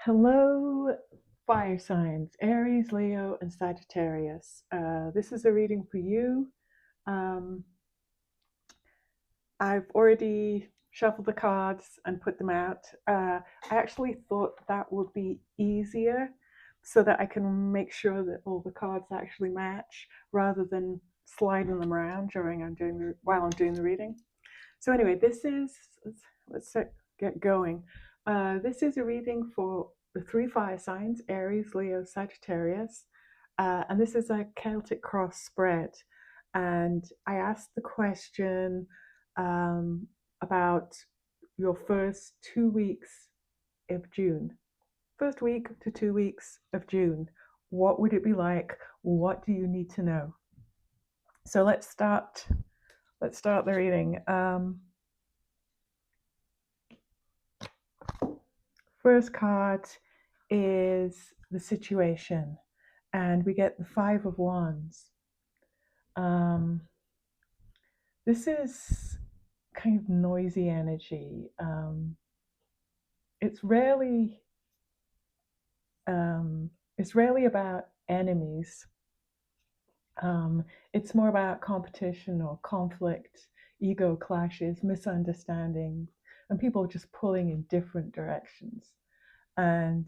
Hello, fire signs, Aries, Leo, and Sagittarius. This is a reading for you. Um, I've already shuffled the cards and put them out. I actually thought that would be easier so that I can make sure that all the cards actually match rather than sliding them around while I'm doing the reading. So anyway, let's get going. This is a reading for the three fire signs: Aries, Leo, Sagittarius, and this is a Celtic cross spread. And I asked the question about your first 2 weeks of June. First week to 2 weeks of June. What would it be like? What do you need to know? So let's start. Let's start the reading. First card is the situation, and we get the Five of Wands. Um, this is kind of noisy energy. It's rarely it's rarely about enemies. It's more about competition or conflict, ego clashes, misunderstandings, and people just pulling in different directions. And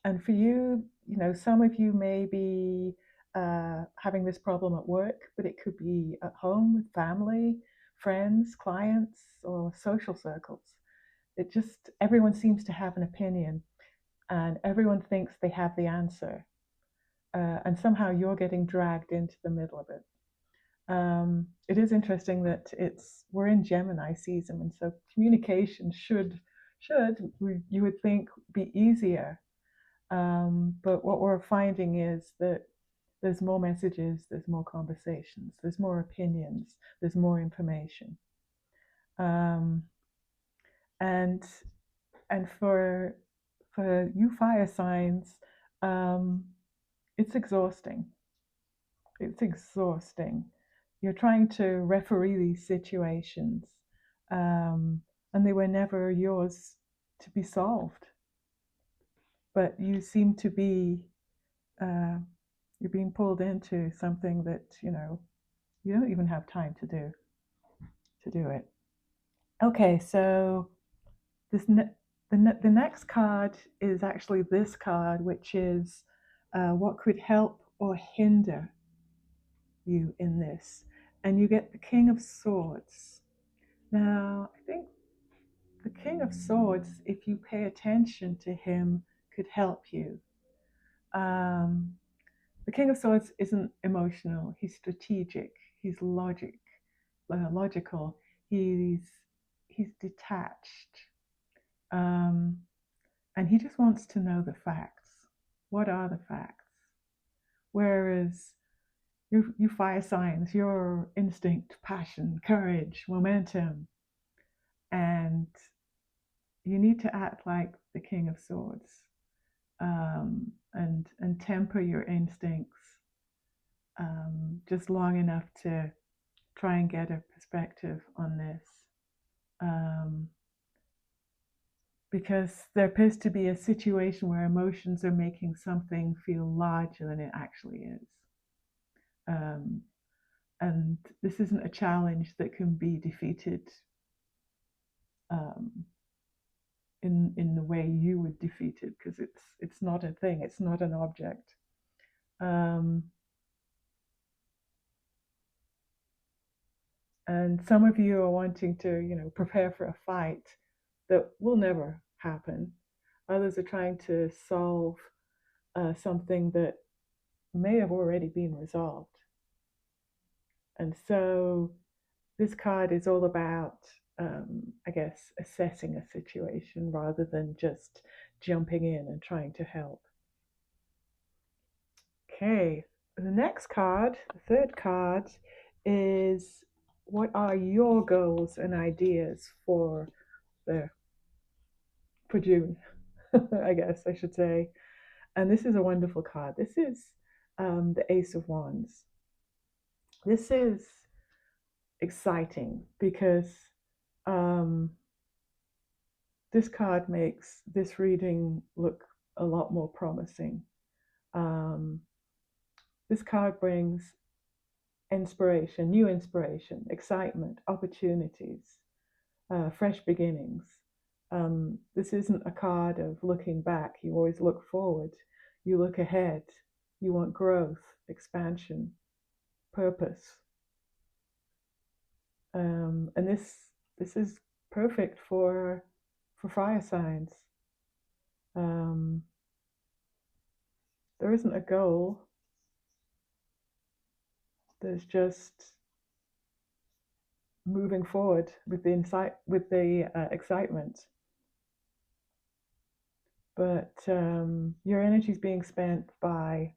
And for you, some of you may be having this problem at work, but it could be at home with family, friends, clients, or social circles. Everyone seems to have an opinion and everyone thinks they have the answer. And somehow you're getting dragged into the middle of it. It is interesting that we're in Gemini season, and so communication should you would think be easier. But what we're finding is that there's more messages, there's more conversations, there's more opinions, there's more information. Um, and and for you fire signs, um, it's exhausting. It's exhausting. You're trying to referee these situations, and they were never yours to be solved. But you seem to be uh, you're being pulled into something that you don't even have time to do it. Okay, so this ne- the next card is actually this card, which is what could help or hinder you in this, and you get the King of Swords. Now, I think the King of Swords, if you pay attention to him, could help you. Um, The King of Swords isn't emotional. He's strategic. He's logical. He's he's detached, um, and he just wants to know the facts. What are the facts? Whereas you fire signs, your instinct, passion, courage, momentum, and you need to act like the King of Swords, and temper your instincts just long enough to try and get a perspective on this, um, because there appears to be a situation where emotions are making something feel larger than it actually is. Um, and this isn't a challenge that can be defeated um, in the way you would defeat it, because it's not a thing, it's not an object. Um, and some of you are wanting to, prepare for a fight that will never happen. Others are trying to solve something that may have already been resolved. And so this card is all about, I guess, assessing a situation rather than just jumping in and trying to help. Okay, the next card, the third card, is what are your goals and ideas the for June, I guess I should say. And this is a wonderful card. This is the Ace of Wands. This is exciting because um, this card makes this reading look a lot more promising. Um, this card brings inspiration, excitement, opportunities, fresh beginnings. This isn't a card of looking back. You always look forward. You look ahead. You want growth, expansion, purpose. And this is perfect for fire signs. Um, there isn't a goal. There's just moving forward with the excitement. But your energy is being spent by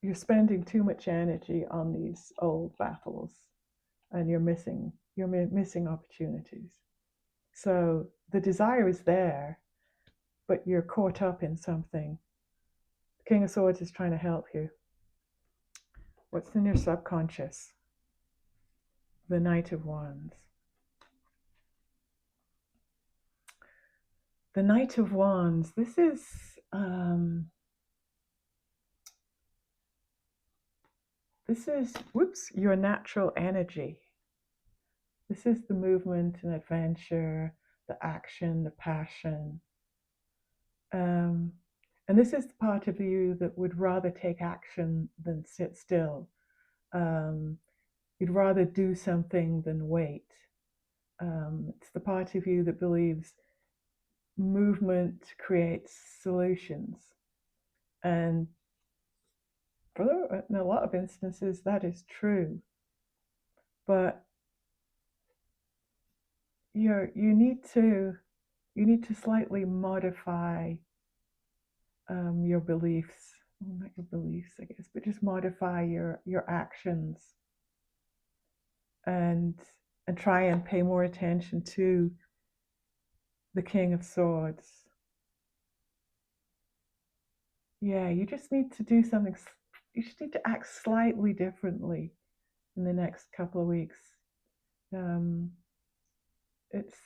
you're spending too much energy on these old battles, and you're missing opportunities. So the desire is there, but you're caught up in something. The King of Swords is trying to help you. What's in your subconscious? The Knight of Wands. The Knight of Wands. This is your natural energy. This is the movement and adventure, the action, the passion. And this is the part of you that would rather take action than sit still. You'd rather do something than wait. It's the part of you that believes movement creates solutions. And in a lot of instances, that is true. But you need to slightly modify your beliefs. Well, not your beliefs, I guess, but just modify your actions, and try and pay more attention to the King of Swords. Yeah, you just need to do something. You just need to act slightly differently in the next couple of weeks. It's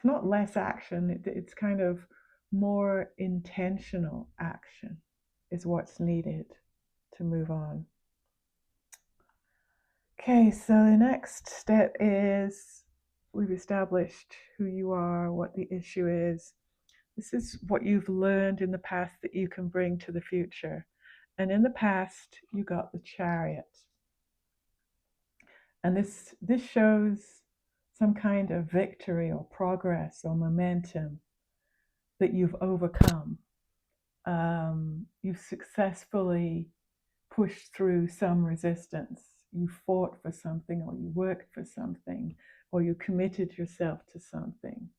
not less action. It's kind of more intentional action is what's needed to move on. Okay, so the next step is we've established who you are, what the issue is. This is what you've learned in the past that you can bring to the future. And in the past, you got the Chariot. And this shows some kind of victory or progress or momentum that you've overcome. You've successfully pushed through some resistance. You fought for something, or you worked for something, or you committed yourself to something.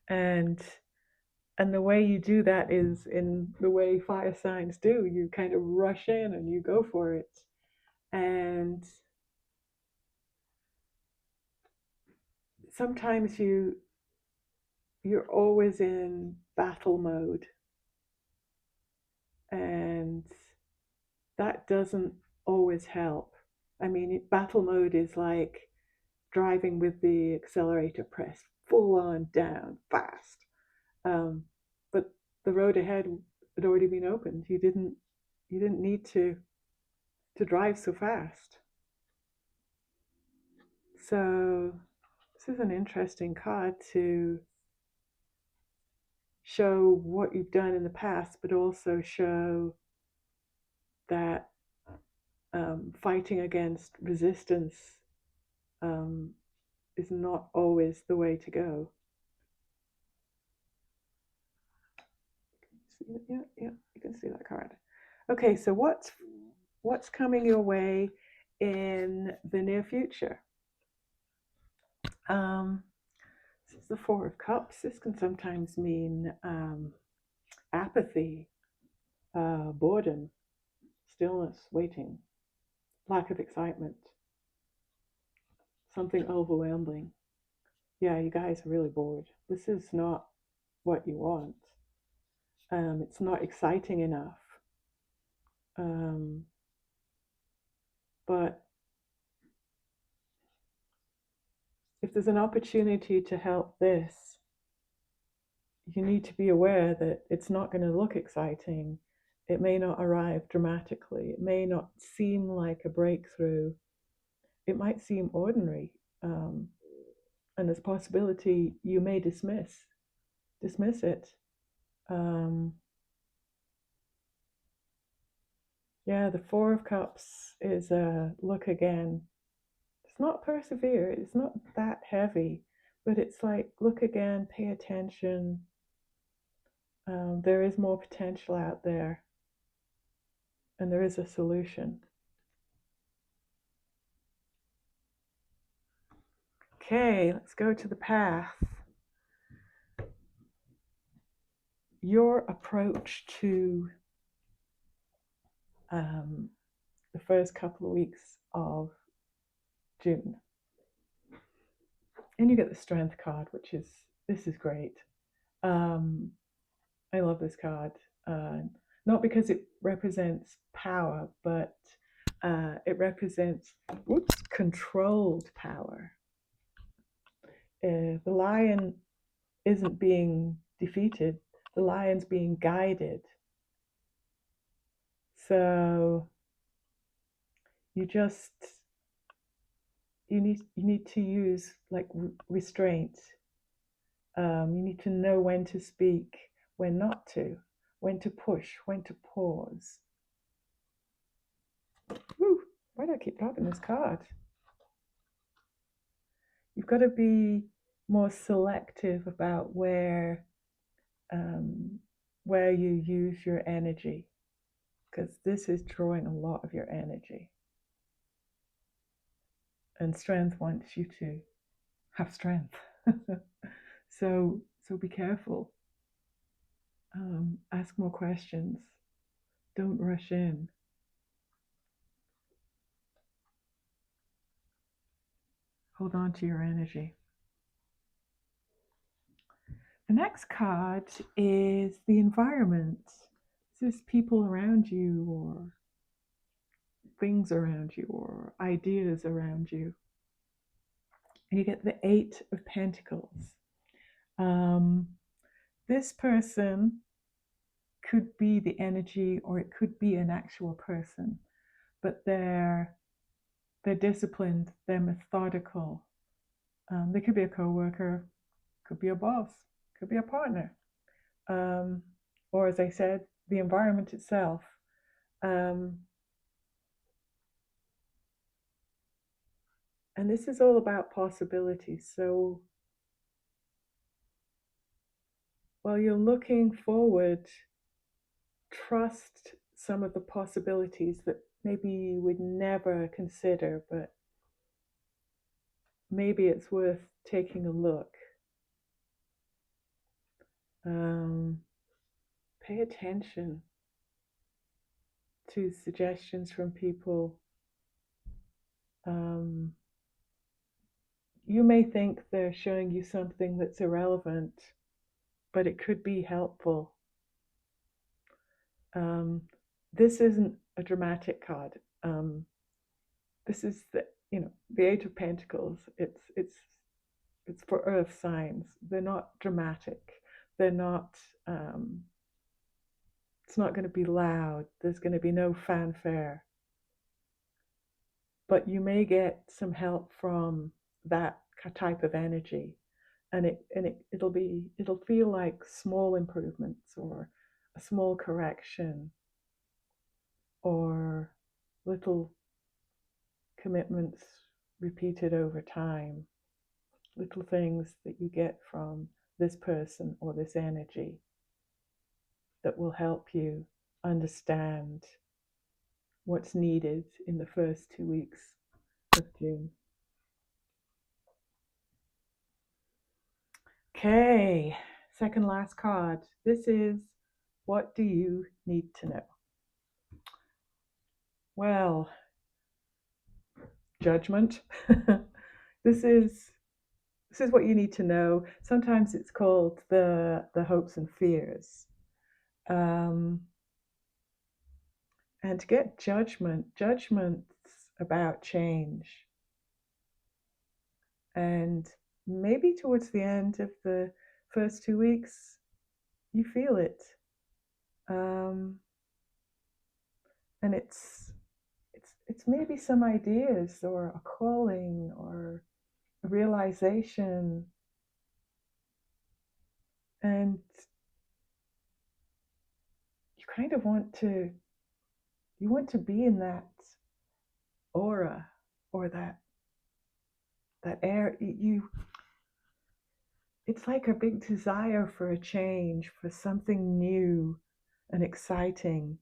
And the way you do that is in the way fire signs do. You kind of rush in and you go for it. And sometimes you're always in battle mode, and that doesn't always help. I mean, battle mode is like driving with the accelerator pressed full on down fast. But the road ahead had already been opened. You didn't need to drive so fast. So this is an interesting card to show what you've done in the past, but also show that fighting against resistance is not always the way to go. Yeah, you can see that card. Okay, so what's coming your way in the near future? This is the Four of Cups. This can sometimes mean apathy, boredom, stillness, waiting, lack of excitement, something overwhelming. Yeah, you guys are really bored. This is not what you want. It's not exciting enough. But if there's an opportunity to help this, you need to be aware that it's not going to look exciting. It may not arrive dramatically. It may not seem like a breakthrough. It might seem ordinary. And there's possibility you may dismiss it. Yeah, the Four of Cups is a look again. It's not persevere. It's not that heavy, but it's like look again, pay attention. There is more potential out there, and there is a solution. Okay, let's go to the path. Your approach to the first couple of weeks of June. And you get the Strength card, this is great. I love this card. Not because it represents power, but it represents controlled power. The lion isn't being defeated, the lion's being guided. So you need to use like restraint. You need to know when to speak, when not to, when to push, when to pause. Woo, why do I keep dropping this card? You've got to be more selective about where you use your energy, because this is drawing a lot of your energy. And Strength wants you to have strength. So be careful. Ask more questions. Don't rush in. Hold on to your energy. The next card is the environment. This is people around you, or things around you, or ideas around you. And you get the Eight of Pentacles. This person could be the energy, or it could be an actual person, but they're disciplined, they're methodical. They could be a co-worker, could be a boss, could be a partner, or as I said, the environment itself. And this is all about possibilities. So while you're looking forward, trust some of the possibilities that maybe you would never consider, but maybe it's worth taking a look. Pay attention to suggestions from people. You may think they're showing you something that's irrelevant, but it could be helpful. This isn't a dramatic card. This is the Eight of Pentacles. It's for earth signs. They're not dramatic. They're not. It's not going to be loud. There's going to be no fanfare. But you may get some help from that type of energy, and it'll feel like small improvements, or a small correction, or little commitments repeated over time, little things that you get from this person or this energy that will help you understand what's needed in the first 2 weeks of June. Okay, second last card. This is, what do you need to know? Well, judgment. This is what you need to know. Sometimes it's called the hopes and fears. And to get judgment's about change. And maybe towards the end of the first 2 weeks, you feel it. Um, and it's maybe some ideas or a calling or a realization. And you kind of want to be in that aura or that air. It's like a big desire for a change, for something new and exciting,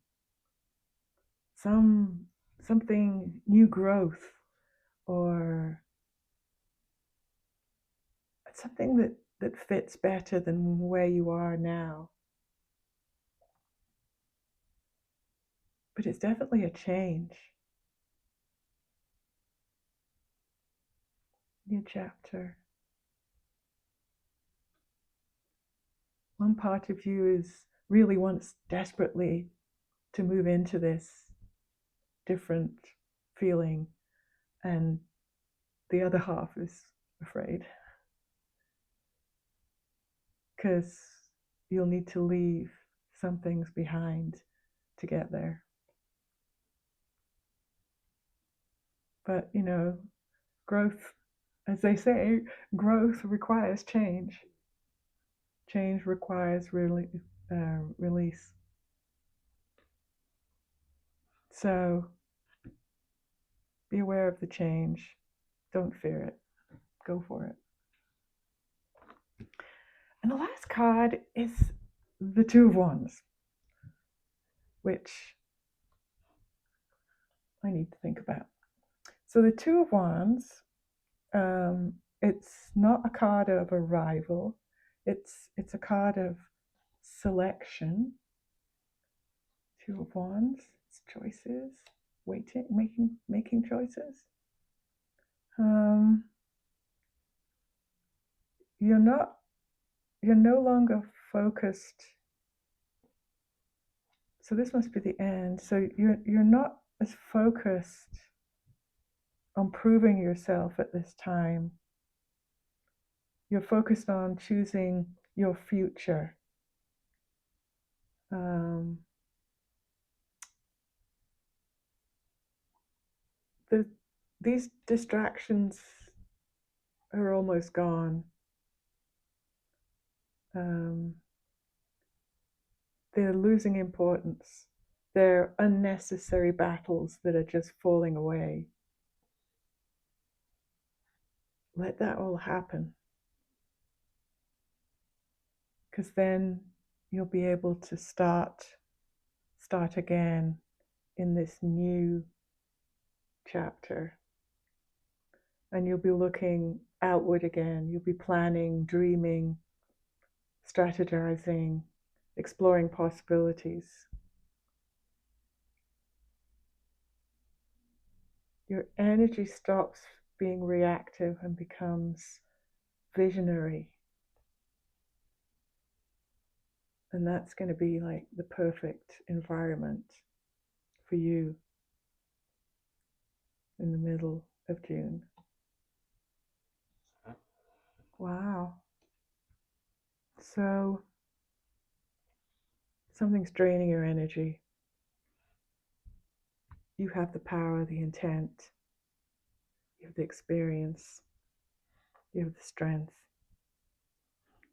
something new growth, or something that fits better than where you are now. But it's definitely a change. New chapter. One part of you is really wants desperately to move into this different feeling, and the other half is afraid because you'll need to leave some things behind to get there. But growth, as they say, growth requires change. Change requires release. So be aware of the change. Don't fear it. Go for it. And the last card is the Two of Wands, which I need to think about. So the Two of Wands, it's not a card of arrival. It's a card of selection. Two of Wands, it's choices, waiting, making choices. You're no longer focused. So this must be the end. So you're not as focused on proving yourself at this time. You're focused on choosing your future. These distractions are almost gone. They're losing importance. They're unnecessary battles that are just falling away. Let that all happen. Because then you'll be able to start again in this new chapter. And you'll be looking outward again. You'll be planning, dreaming, strategizing, exploring possibilities. Your energy stops being reactive and becomes visionary. And that's going to be like the perfect environment for you in the middle of June. Wow. So something's draining your energy. You have the power, the intent, you have the experience, you have the strength,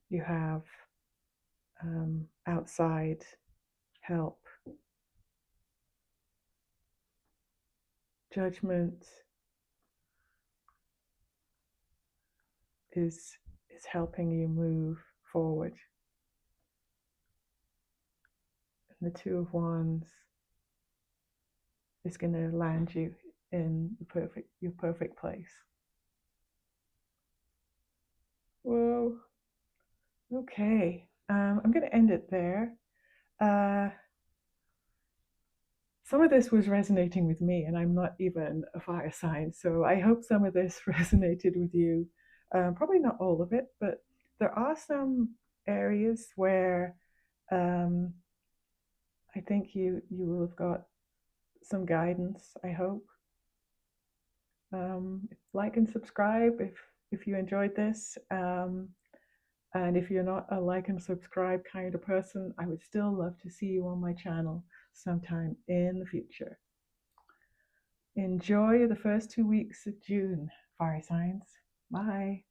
you have outside help. Judgment is helping you move forward. And the Two of Wands is going to land you in your perfect place. Whoa. Okay. I'm going to end it there. Some of this was resonating with me, and I'm not even a fire sign, so I hope some of this resonated with you. Probably not all of it, but there are some areas where I think you will have got some guidance, I hope. Like and subscribe if you enjoyed this. And if you're not a like and subscribe kind of person, I would still love to see you on my channel sometime in the future. Enjoy the first 2 weeks of June, fire signs. Bye.